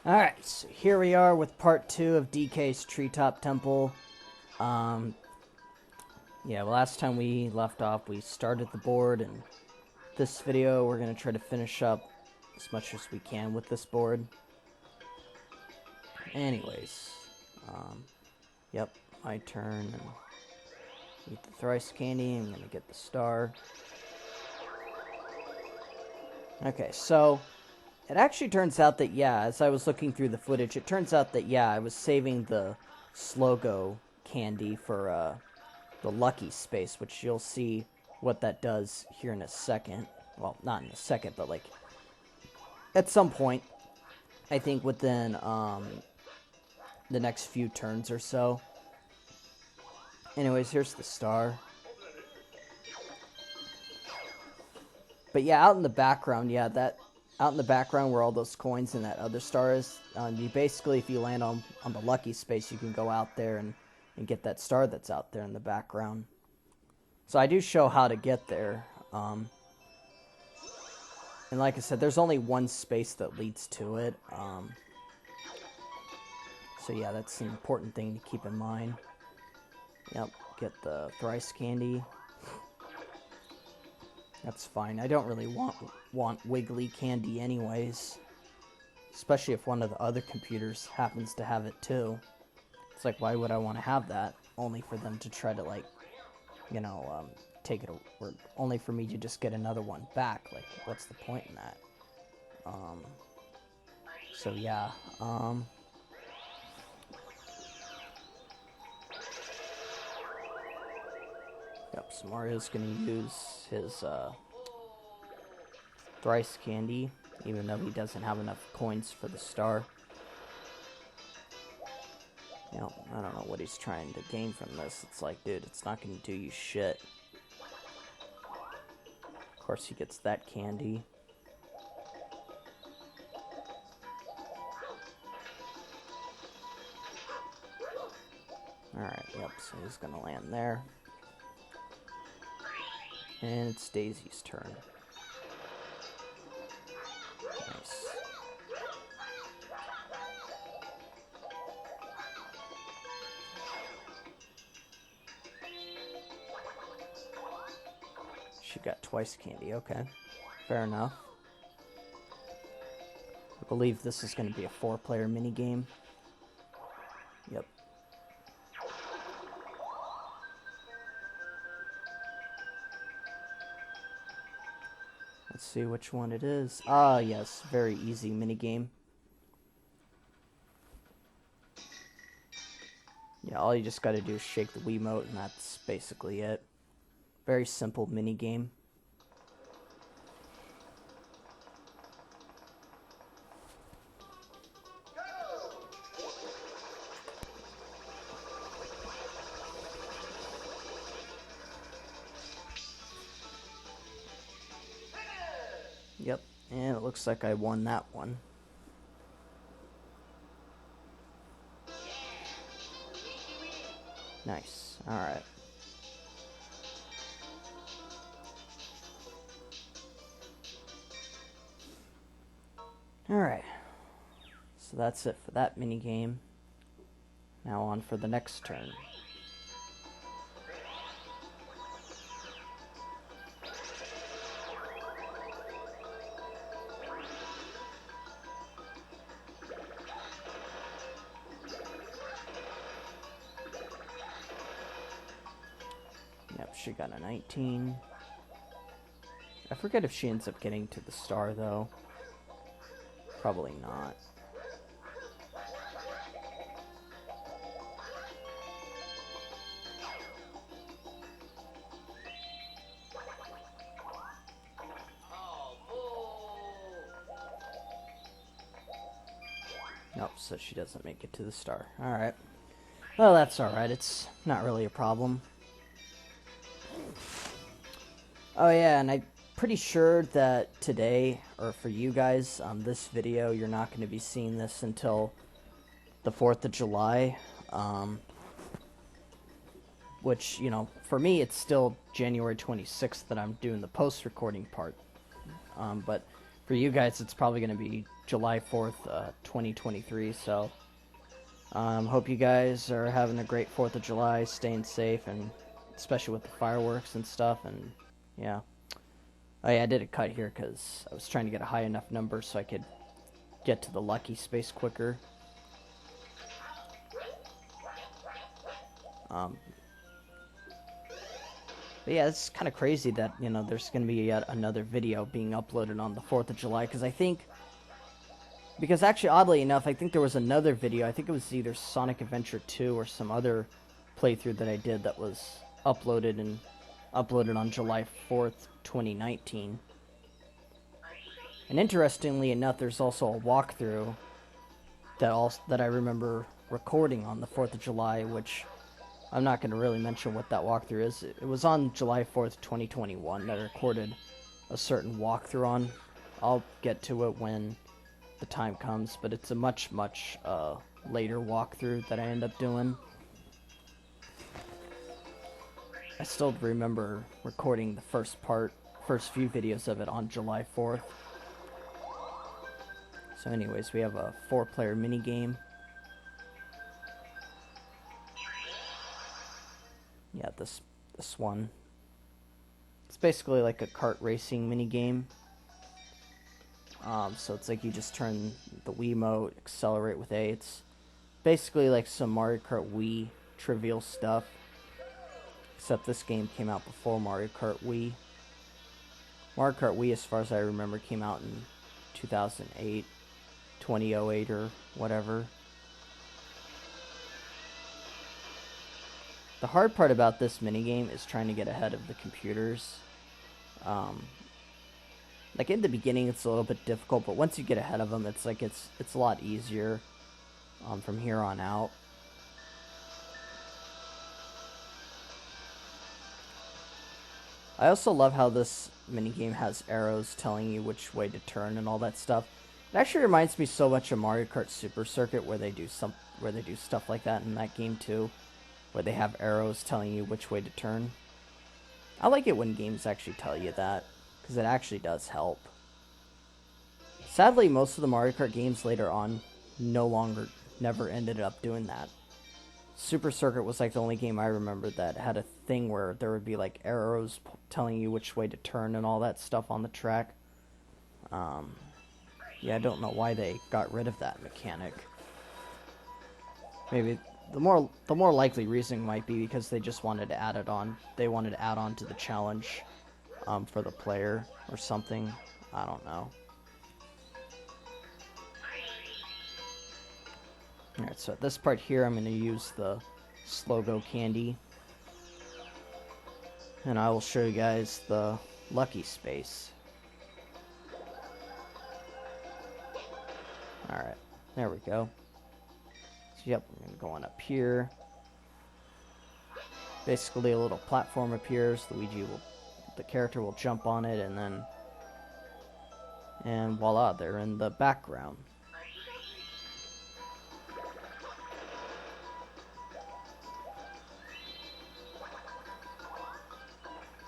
Alright, so here we are with part 2 of DK's Treetop Temple. Yeah, last time we left off, we started the board, and this video we're going to try to finish up as much as we can with this board. Anyways, yep, my turn, and eat the thrice candy. I'm going to get the star. Okay, so it actually turns out that, yeah, as I was looking through the footage, it turns out that, yeah, I was saving the Slogo candy for the lucky space, which you'll see what that does here in a second. Well, not in a second, but like at some point, I think within the next few turns or so. Anyways, here's the star. But yeah, out in the background, yeah, out in the background where all those coins and that other star is, you basically, if you land on the lucky space, you can go out there and get that star that's out there in the background. So I do show how to get there. And like I said, there's only one space that leads to it. So yeah, that's an important thing to keep in mind. Yep, get the thrice candy. That's fine. I don't really want wiggly candy anyways. Especially if one of the other computers happens to have it too. It's like, why would I want to have that? Only for them to try to, like, you know, take it, or only for me to just get another one back. Like, what's the point in that? So yeah, yep, so Mario's gonna use his, thrice candy, even though he doesn't have enough coins for the star. You know, I don't know what he's trying to gain from this. It's like, dude, it's not gonna do you shit. Of course he gets that candy. Alright, yep, so he's gonna land there. And it's Daisy's turn. Nice. She got twice candy, okay. Fair enough. I believe this is going to be a 4-player minigame. Yep. Let's see which one it is. Ah, yes, very easy minigame. Yeah, all you just gotta do is shake the Wiimote, and that's basically it. Very simple minigame. Yep, and it looks like I won that one. Nice. Alright. Alright. So that's it for that minigame. Now on for the next turn. Yep, she got a 19. I forget if she ends up getting to the star, though. Probably not. Nope, so she doesn't make it to the star. Alright. Well, that's alright. It's not really a problem. Oh yeah, and I'm pretty sure that today, or for you guys, this video, you're not going to be seeing this until the 4th of July. Which, you know, for me, it's still January 26th that I'm doing the post-recording part. But For you guys, it's probably going to be July 4th, 2023. So, hope you guys are having a great 4th of July, staying safe, and especially with the fireworks and stuff. And yeah. Oh yeah, I did a cut here because I was trying to get a high enough number so I could get to the lucky space quicker. But yeah, it's kind of crazy that, you know, there's going to be yet another video being uploaded on the 4th of July, because actually, oddly enough, I think there was another video, I think it was either Sonic Adventure 2 or some other playthrough that I did that was uploaded on July 4th, 2019. And interestingly enough, there's also a walkthrough that I remember recording on the 4th of July, which I'm not going to really mention what that walkthrough is. It was on July 4th, 2021 that I recorded a certain walkthrough on. I'll get to it when the time comes, but it's a much later walkthrough that I end up doing. I still remember recording the first few videos of it on July 4th. So anyways, we have a 4-player minigame. Yeah, this one. It's basically like a kart racing minigame. So it's like you just turn the Wiimote, accelerate with A. It's basically like some Mario Kart Wii trivial stuff. Except this game came out before Mario Kart Wii. Mario Kart Wii, as far as I remember, came out in 2008, 2008 or whatever. The hard part about this minigame is trying to get ahead of the computers. Like in the beginning it's a little bit difficult, but once you get ahead of them, it's like it's a lot easier from here on out. I also love how this minigame has arrows telling you which way to turn and all that stuff. It actually reminds me so much of Mario Kart Super Circuit, where they do stuff like that in that game too, where they have arrows telling you which way to turn. I like it when games actually tell you that, because it actually does help. Sadly, most of the Mario Kart games later on never ended up doing that. Super Circuit was like the only game I remember that had a thing where there would be like arrows telling you which way to turn and all that stuff on the track. Yeah, I don't know why they got rid of that mechanic. Maybe the more likely reason might be because they just wanted to add it on. They wanted to add on to the challenge for the player or something. I don't know. Alright, so at this part here, I'm going to use the Slogo candy. And I will show you guys the lucky space. Alright, there we go. So, yep, I'm going to go on up here. Basically, a little platform appears. The character will jump on it, and voila, they're in the background.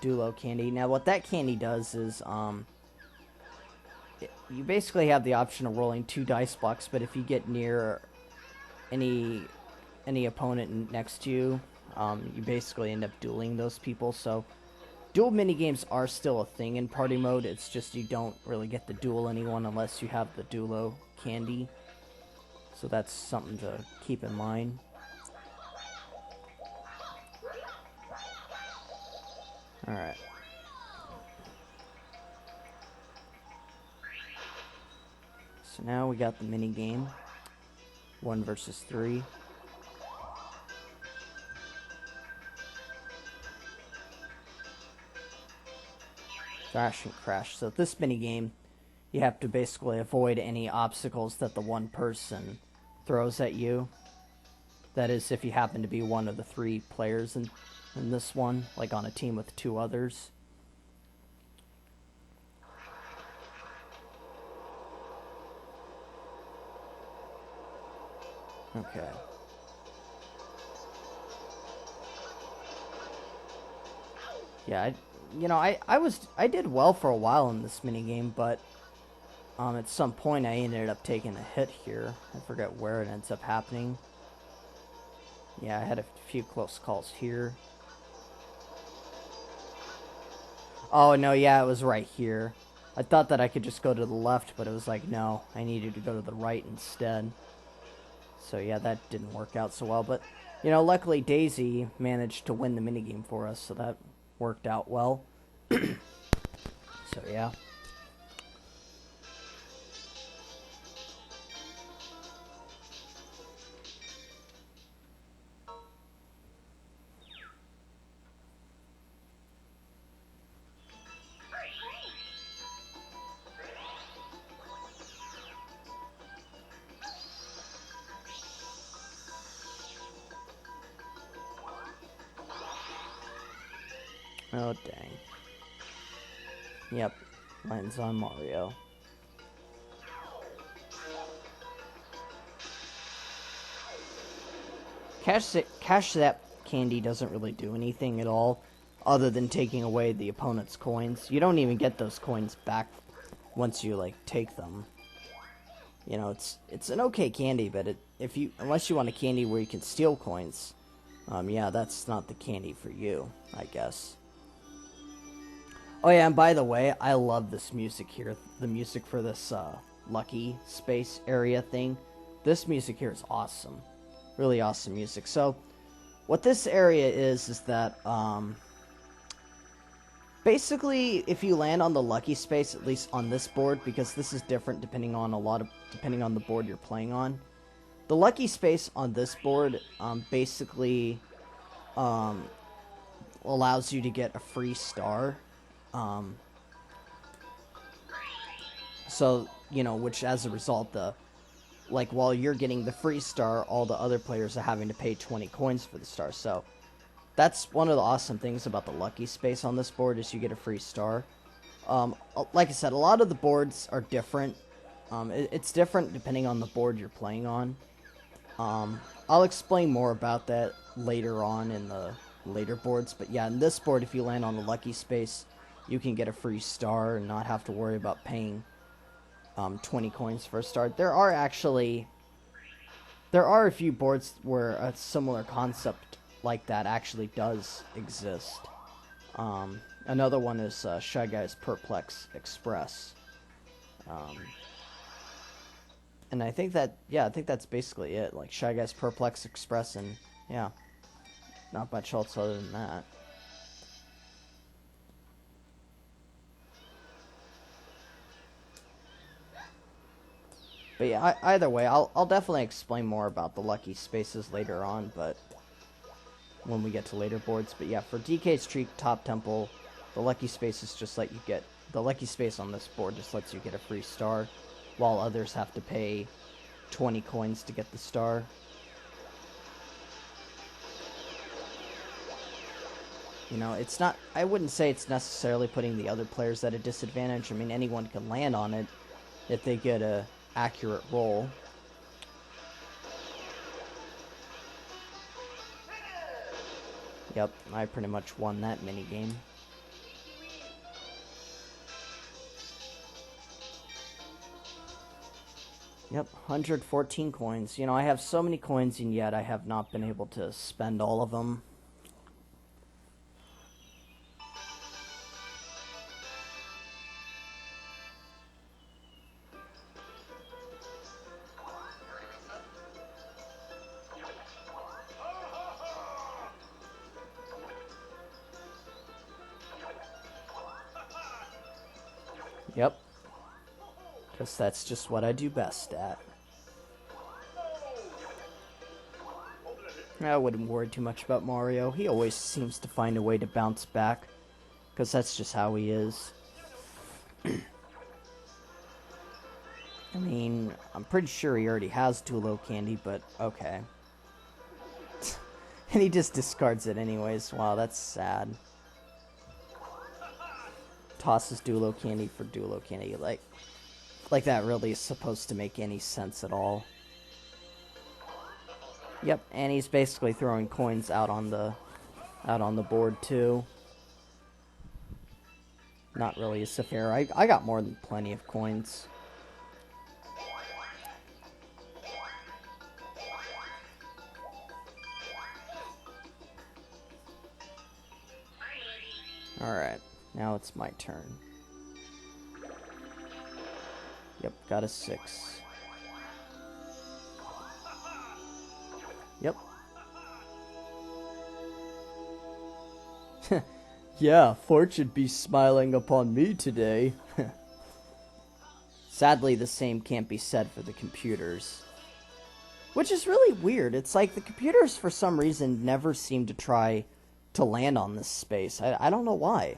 Dulo candy. Now, what that candy does is, you basically have the option of rolling 2 dice blocks, but if you get near any opponent next to you, you basically end up dueling those people. So, duel minigames are still a thing in party mode. It's just you don't really get to duel anyone unless you have the Dulo candy. So that's something to keep in mind. Alright. So now we got the mini game. 1 versus 3. Crash and crash. So this mini game, you have to basically avoid any obstacles that the one person throws at you. That is, if you happen to be one of the 3 players in this one, like on a team with 2 others. Okay. Yeah, I did well for a while in this minigame, but At some point, I ended up taking a hit here. I forget where it ends up happening. Yeah, I had a few close calls here. Oh, no, yeah, it was right here. I thought that I could just go to the left, but it was like, no, I needed to go to the right instead. So, yeah, that didn't work out so well. But, you know, luckily Daisy managed to win the minigame for us, so that worked out well. So, yeah. Oh, dang. Yep, lands on Mario. Cash Zap candy doesn't really do anything at all, other than taking away the opponent's coins. You don't even get those coins back once you like take them. You know, it's an okay candy, but unless you want a candy where you can steal coins, yeah, that's not the candy for you, I guess. Oh yeah, and by the way, I love this music here. The music for this lucky space area thing. This music here is awesome. Really awesome music. So, what this area is that basically, if you land on the lucky space, at least on this board, because this is different depending on the board you're playing on. The lucky space on this board basically allows you to get a free star. So, you know, which as a result, while you're getting the free star, all the other players are having to pay 20 coins for the star. So, that's one of the awesome things about the lucky space on this board is you get a free star. Like I said, a lot of the boards are different. It's different depending on the board you're playing on. I'll explain more about that later on in the later boards. But yeah, in this board, if you land on the lucky space, you can get a free star and not have to worry about paying 20 coins for a star. There are a few boards where a similar concept like that actually does exist. Another one is Shy Guy's Perplex Express. And I think that's basically it. Like Shy Guy's Perplex Express, and yeah, not much else other than that. But yeah, either way, I'll definitely explain more about the lucky spaces later on, but when we get to later boards. But yeah, for DK's Treetop Temple, the lucky space is just the lucky space on this board just lets you get a free star, while others have to pay 20 coins to get the star. You know, I wouldn't say it's necessarily putting the other players at a disadvantage. I mean, anyone can land on it if they get a accurate roll. Yep, I pretty much won that minigame. Yep, 114 coins. You know, I have so many coins, and yet I have not been able to spend all of them. Yep. Because that's just what I do best at. I wouldn't worry too much about Mario. He always seems to find a way to bounce back. Because that's just how he is. I mean, I'm pretty sure he already has Dulo candy, but okay. And he just discards it anyways. Wow, that's sad. Tosses Dulo candy for Dulo candy. Like that really is supposed to make any sense at all. Yep, and he's basically throwing coins out on the board too. Not really a fair. I got more than plenty of coins. Alright, now it's my turn. Yep, got a 6. Yep. Yeah, fortune be smiling upon me today. Sadly, the same can't be said for the computers. Which is really weird. It's like the computers, for some reason, never seem to try to land on this space. I don't know why.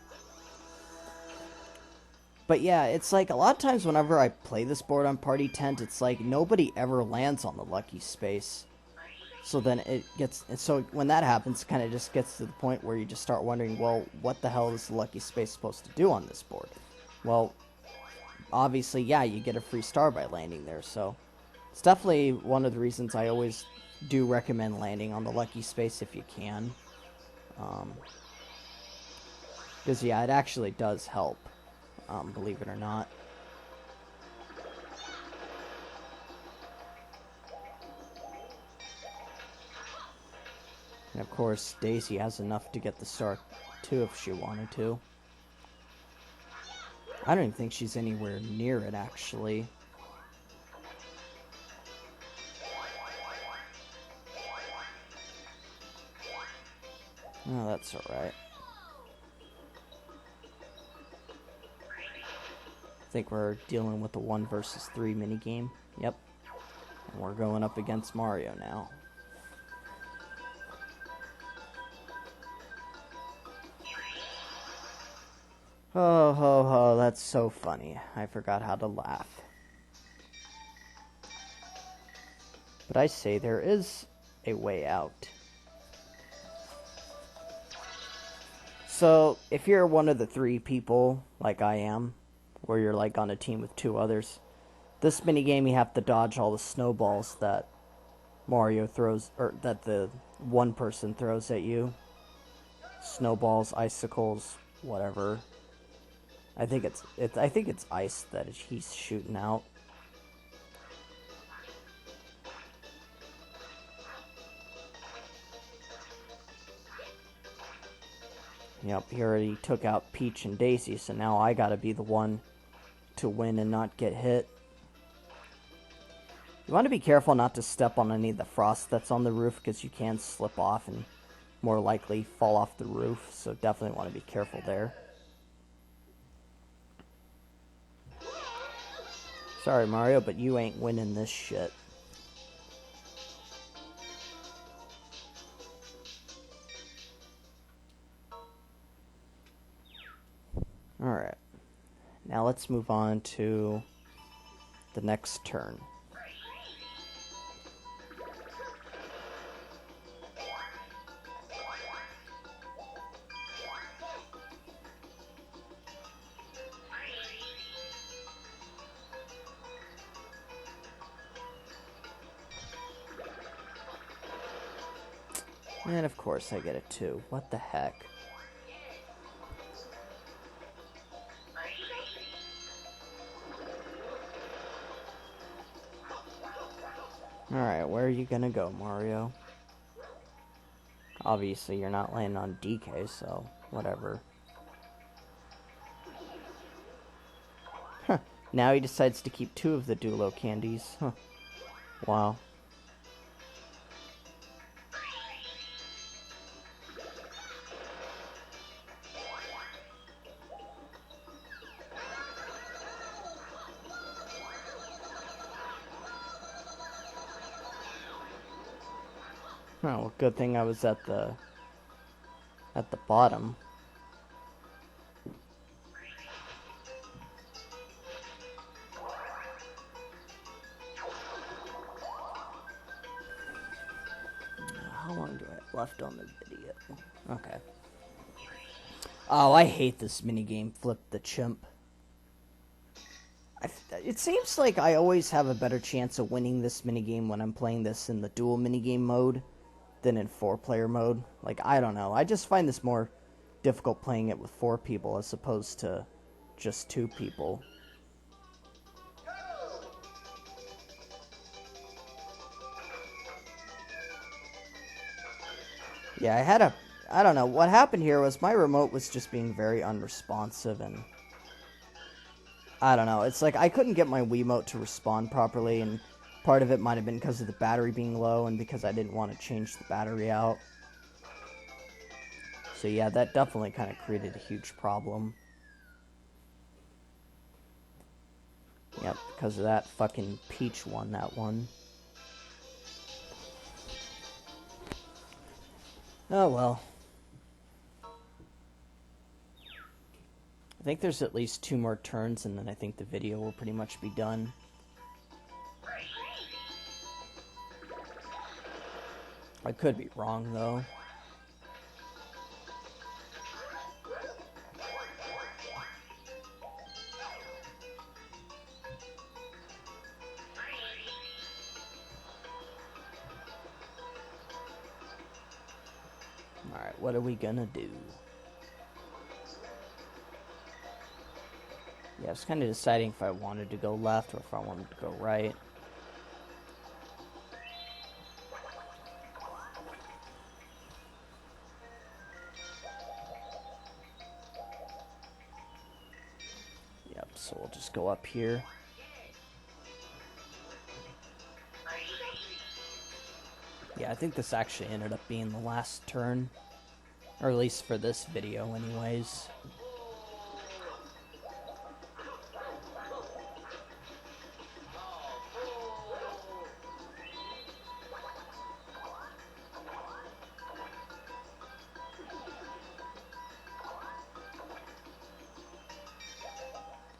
But yeah, it's like a lot of times whenever I play this board on Party Tent, it's like nobody ever lands on the lucky space. So then it gets... So when that happens, it kind of just gets to the point where you just start wondering, well, what the hell is the lucky space supposed to do on this board? Well, obviously, yeah, you get a free star by landing there, so... It's definitely one of the reasons I always do recommend landing on the lucky space if you can. Because, yeah, it actually does help, believe it or not. And, of course, Daisy has enough to get the star, too, if she wanted to. I don't even think she's anywhere near it, actually. Oh, that's alright. I think we're dealing with the 1 versus 3 minigame. Yep. And we're going up against Mario now. Oh, ho, ho, that's so funny. I forgot how to laugh. But I say there is a way out. So, if you're one of the 3 people, like I am, where you're like on a team with 2 others, this minigame you have to dodge all the snowballs that Mario throws, or that the one person throws at you. Snowballs, icicles, whatever. I think it's ice that he's shooting out. Yep, he already took out Peach and Daisy, so now I gotta be the one to win and not get hit. You want to be careful not to step on any of the frost that's on the roof, because you can slip off and more likely fall off the roof, so definitely want to be careful there. Sorry, Mario, but you ain't winning this shit. Alright. Now let's move on to the next turn. And of course I get a 2. What the heck? Alright, where are you gonna go, Mario? Obviously you're not landing on DK, so whatever. Huh. Now he decides to keep 2 of the Dulo candies. Huh. Wow. Oh, well, good thing I was at the bottom. How long do I have left on the video? Okay. Oh, I hate this minigame, Flip the Chimp. It seems like I always have a better chance of winning this minigame when I'm playing this in the dual minigame mode than in 4-player mode. Like, I don't know. I just find this more difficult playing it with 4 people as opposed to just 2 people. Yeah, I don't know. What happened here was my remote was just being very unresponsive, and I don't know. It's like I couldn't get my Wiimote to respond properly, and part of it might have been because of the battery being low and because I didn't want to change the battery out. So yeah, that definitely kind of created a huge problem. Yep, because of that, fucking Peach won that one. Oh well. I think there's at least 2 more turns, and then I think the video will pretty much be done. I could be wrong, though. Alright, what are we gonna do? Yeah, I was kind of deciding if I wanted to go left or if I wanted to go right. Yep, so we'll just go up here. Yeah, I think this actually ended up being the last turn. Or at least for this video anyways.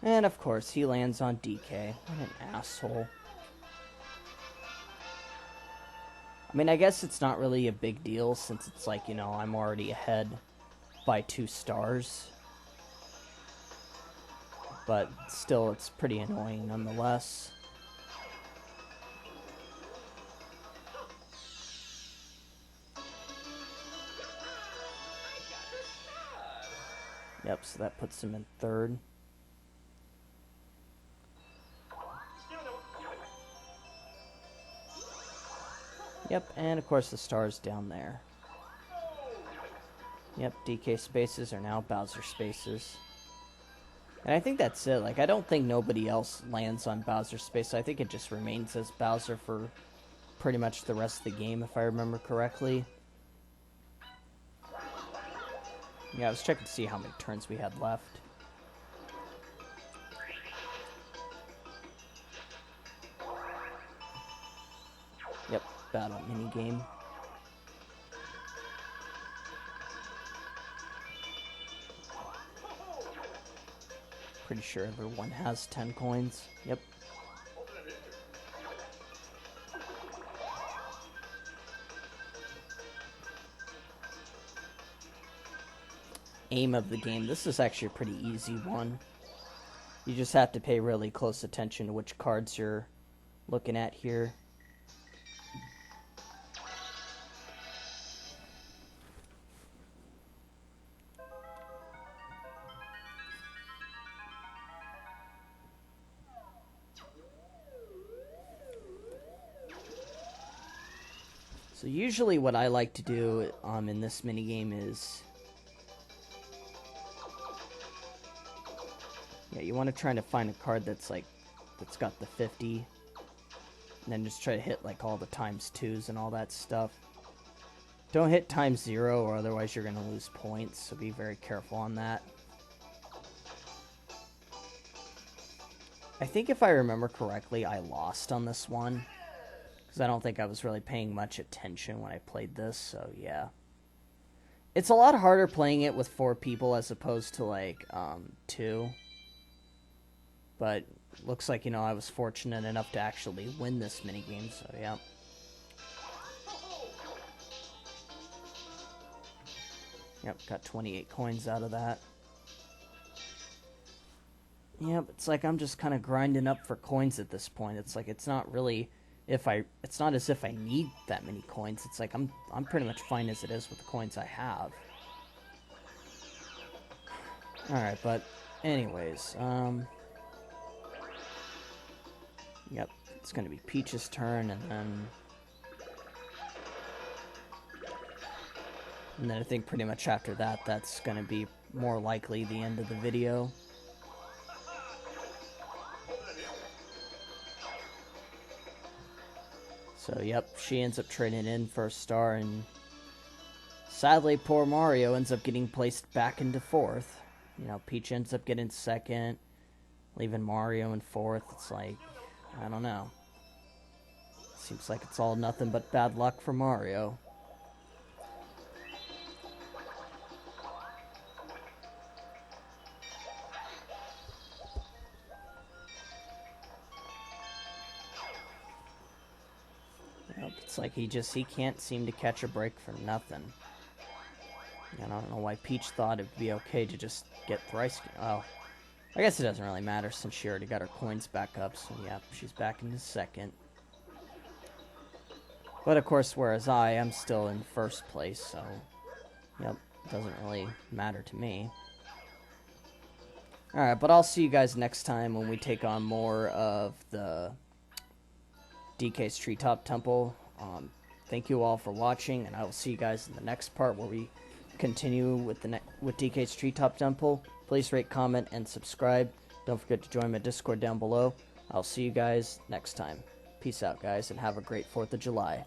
And of course, he lands on DK. What an asshole. I mean, I guess it's not really a big deal since it's like, you know, I'm already ahead by 2 stars. But still, it's pretty annoying nonetheless. Yep, so that puts him in 3rd. Yep, and of course the star's down there. Yep, DK spaces are now Bowser spaces. And I think that's it. Like, I don't think nobody else lands on Bowser space. I think it just remains as Bowser for pretty much the rest of the game, if I remember correctly. Yeah, I was checking to see how many turns we had left. Yep, battle minigame. Pretty sure everyone has 10 coins. Yep. Aim of the game. This is actually a pretty easy one. You just have to pay really close attention to which cards you're looking at here. So usually what I like to do in this minigame is... Yeah, you want to try to find a card that's got the 50. And then just try to hit like all the ×2s and all that stuff. Don't hit ×0 or otherwise you're going to lose points, so be very careful on that. I think if I remember correctly, I lost on this one. Because I don't think I was really paying much attention when I played this, so yeah. It's a lot harder playing it with 4 people as opposed to like 2. But looks like, you know, I was fortunate enough to actually win this minigame, so yeah. Yep, got 28 coins out of that. Yep, it's like I'm just kind of grinding up for coins at this point. It's like it's not really it's not as if I need that many coins. It's like I'm pretty much fine as it is with the coins I have. Alright, but anyways, yep, it's gonna be Peach's turn, and then And then I think pretty much after that, that's going to be more likely the end of the video. So, yep, she ends up trading in for a star, and sadly, poor Mario ends up getting placed back into fourth. You know, Peach ends up getting second, leaving Mario in fourth. It's like, I don't know. Seems like it's all nothing but bad luck for Mario. Yep, it's like he can't seem to catch a break for nothing. And I don't know why Peach thought it'd be okay to just get thrice. Well, I guess it doesn't really matter since she already got her coins back up. So yeah, she's back into second. But of course, whereas I am still in first place, so yep, doesn't really matter to me. Alright, but I'll see you guys next time when we take on more of the Incase Treetop Temple. Thank you all for watching, and I will see you guys in the next part where we continue with Incase Treetop Temple. Please rate, comment, and subscribe. Don't forget to join my Discord down below. I'll see you guys next time. Peace out, guys, and have a great 4th of July.